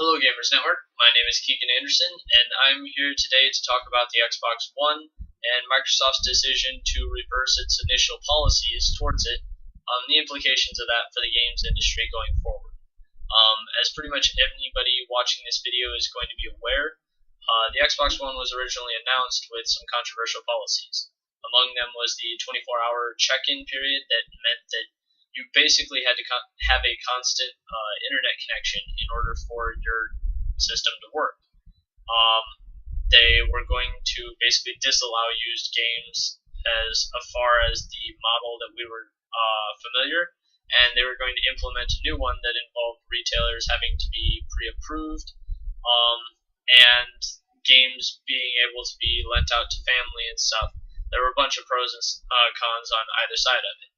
Hello Gamers Network, my name is Keegan Anderson, and I'm here today to talk about the Xbox One and Microsoft's decision to reverse its initial policies towards it, the implications of that for the games industry going forward. As pretty much anybody watching this video is going to be aware, the Xbox One was originally announced with some controversial policies. Among them was the 24-hour check-in period that meant that you basically had to have a constant internet connection in order for your system to work. They were going to basically disallow used games as far as the model that we were familiar, and they were going to implement a new one that involved retailers having to be pre-approved, and games being able to be lent out to family and stuff. There were a bunch of pros and cons on either side of it.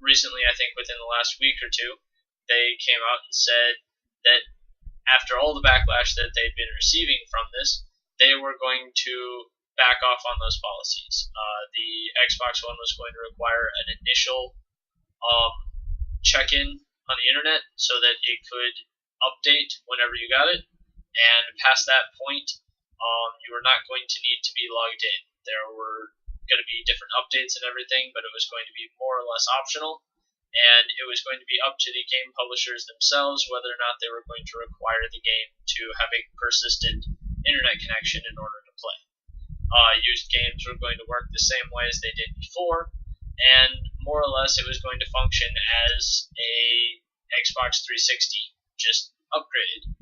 Recently, I think within the last week or two, they came out and said that after all the backlash that they'd been receiving from this, they were going to back off on those policies. The Xbox One was going to require an initial check-in on the internet so that it could update whenever you got it, and past that point, you were not going to need to be logged in. There were going to be different updates and everything, but it was going to be more or less optional, and it was going to be up to the game publishers themselves whether or not they were going to require the game to have a persistent internet connection in order to play. Used games were going to work the same way as they did before, and more or less it was going to function as a Xbox 360, just upgraded.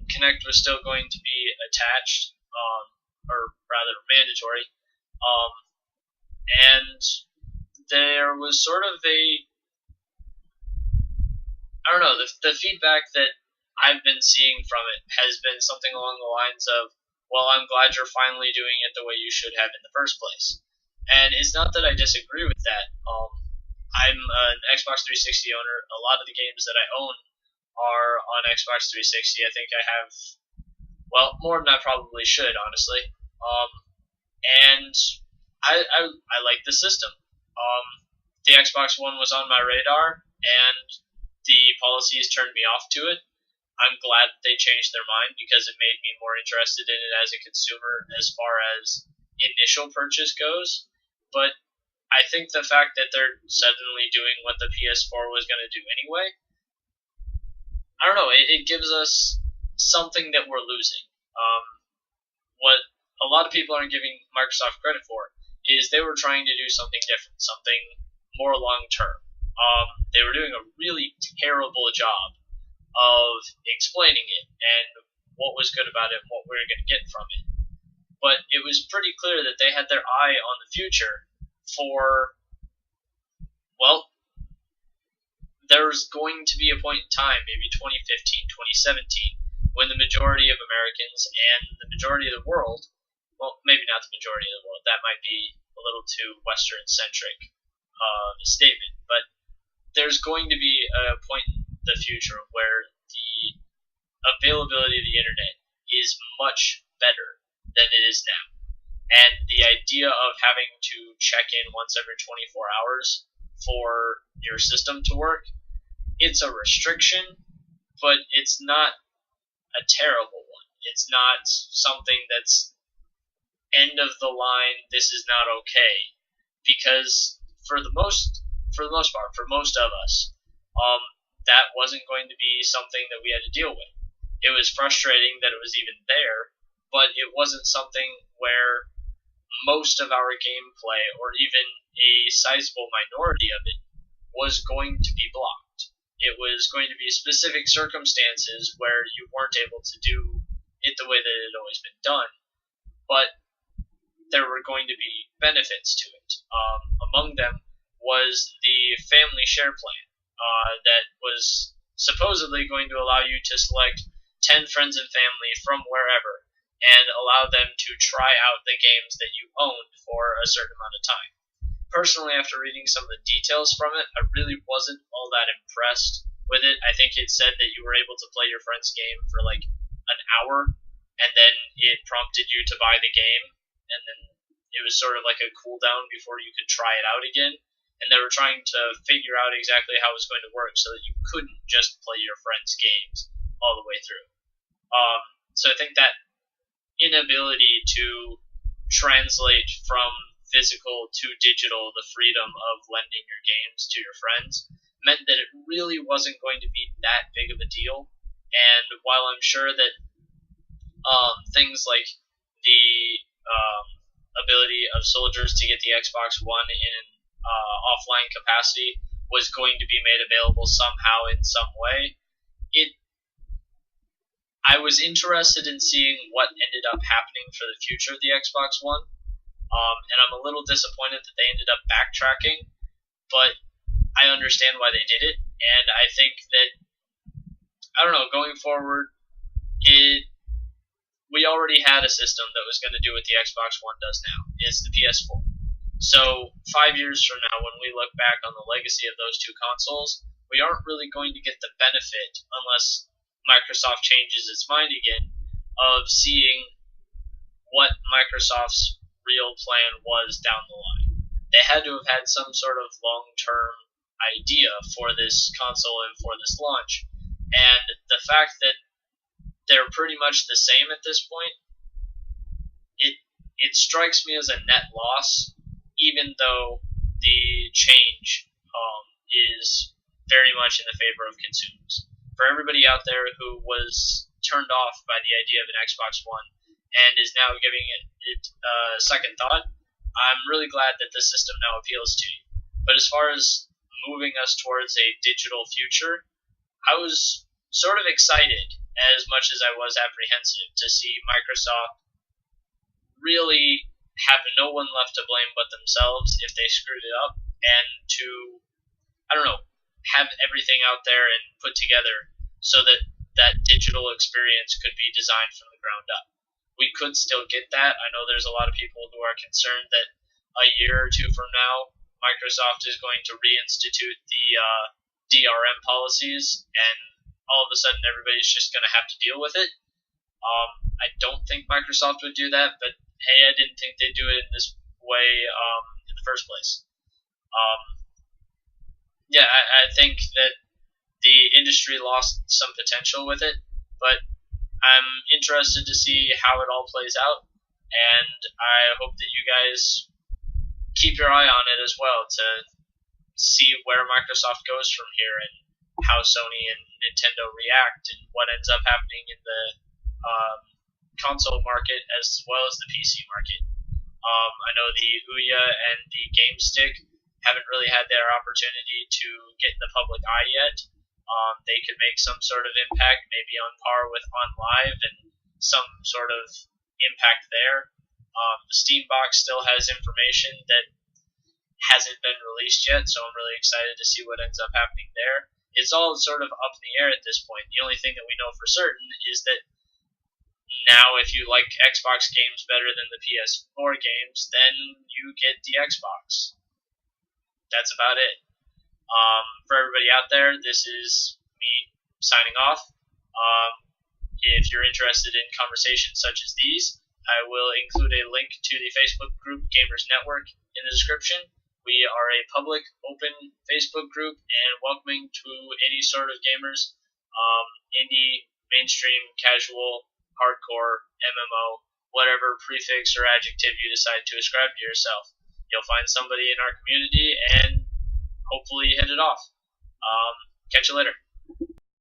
Kinect was still going to be attached, or rather mandatory, and there was sort of the feedback that I've been seeing from it has been something along the lines of, well, I'm glad you're finally doing it the way you should have in the first place. And it's not that I disagree with that. I'm an Xbox 360 owner. A lot of the games that I own are on Xbox 360. I think I have, well, more than I probably should, honestly. And I like the system. The Xbox One was on my radar, and the policies turned me off to it. I'm glad that they changed their mind because it made me more interested in it as a consumer as far as initial purchase goes. But I think the fact that they're suddenly doing what the PS4 was going to do anyway, I don't know, it gives us something that we're losing. What a lot of people aren't giving Microsoft credit for is they were trying to do something different, something more long-term. They were doing a really terrible job of explaining it and what was good about it and what we were going to get from it. But it was pretty clear that they had their eye on the future for, well, there's going to be a point in time, maybe 2015, 2017, when the majority of Americans and the majority of the world, well, maybe not the majority of the world, that might be a little too Western-centric statement, but there's going to be a point in the future where the availability of the internet is much better than it is now. And the idea of having to check in once every 24 hours for your system to work, it's a restriction, but it's not a terrible one. It's not something that's end of the line, this is not okay, because for the most part, for most of us, that wasn't going to be something that we had to deal with. It was frustrating that it was even there, but it wasn't something where most of our gameplay, or even a sizable minority of it, was going to be blocked. It was going to be specific circumstances where you weren't able to do it the way that it had always been done, but there were going to be benefits to it. Among them was the family share plan that was supposedly going to allow you to select 10 friends and family from wherever and allow them to try out the games that you owned for a certain amount of time. Personally, after reading some of the details from it, I really wasn't all that impressed with it. I think it said that you were able to play your friend's game for like an hour, and then it prompted you to buy the game, and then it was sort of like a cooldown before you could try it out again. And they were trying to figure out exactly how it was going to work so that you couldn't just play your friend's games all the way through. So I think that inability to translate from physical to digital the freedom of lending your games to your friends meant that it really wasn't going to be that big of a deal. And while I'm sure that things like the ability of soldiers to get the Xbox One in offline capacity was going to be made available somehow in some way, I was interested in seeing what ended up happening for the future of the Xbox One, and I'm a little disappointed that they ended up backtracking, but I understand why they did it, and I think that, I don't know, going forward, we already had a system that was going to do what the Xbox One does now. It's the PS4. So 5 years from now, when we look back on the legacy of those two consoles, we aren't really going to get the benefit, unless Microsoft changes its mind again, of seeing what Microsoft's real plan was down the line. They had to have had some sort of long-term idea for this console and for this launch, and the fact that they're pretty much the same at this point, it strikes me as a net loss, even though the change is very much in the favor of consumers. For everybody out there who was turned off by the idea of an Xbox One and is now giving it second thought, I'm really glad that this system now appeals to you. But as far as moving us towards a digital future, I was sort of excited as much as I was apprehensive to see Microsoft really have no one left to blame but themselves if they screwed it up, and to, I don't know, have everything out there and put together so that that digital experience could be designed from the ground up. We could still get that. I know there's a lot of people who are concerned that a year or two from now, Microsoft is going to reinstitute the DRM policies, and all of a sudden everybody's just going to have to deal with it. I don't think Microsoft would do that, but hey, I didn't think they'd do it in this way in the first place. Yeah, I think that the industry lost some potential with it, but I'm interested to see how it all plays out, and I hope that you guys keep your eye on it as well to see where Microsoft goes from here and how Sony and Nintendo react and what ends up happening in the console market as well as the PC market. I know the Ouya and the Game Stick haven't really had their opportunity to get in the public eye yet. They could make some sort of impact, maybe on par with OnLive, and some sort of impact there. The Steam box still has information that hasn't been released yet, so I'm really excited to see what ends up happening there. It's all sort of up in the air at this point. The only thing that we know for certain is that now, if you like Xbox games better than the PS4 games, then you get the Xbox. That's about it. For everybody out there, this is me signing off. If you're interested in conversations such as these, I will include a link to the Facebook group Gamers Network in the description. We are a public, open Facebook group and welcoming to any sort of gamers, indie, mainstream, casual, hardcore, MMO, whatever prefix or adjective you decide to ascribe to yourself. You'll find somebody in our community and hopefully hit it off. Catch you later.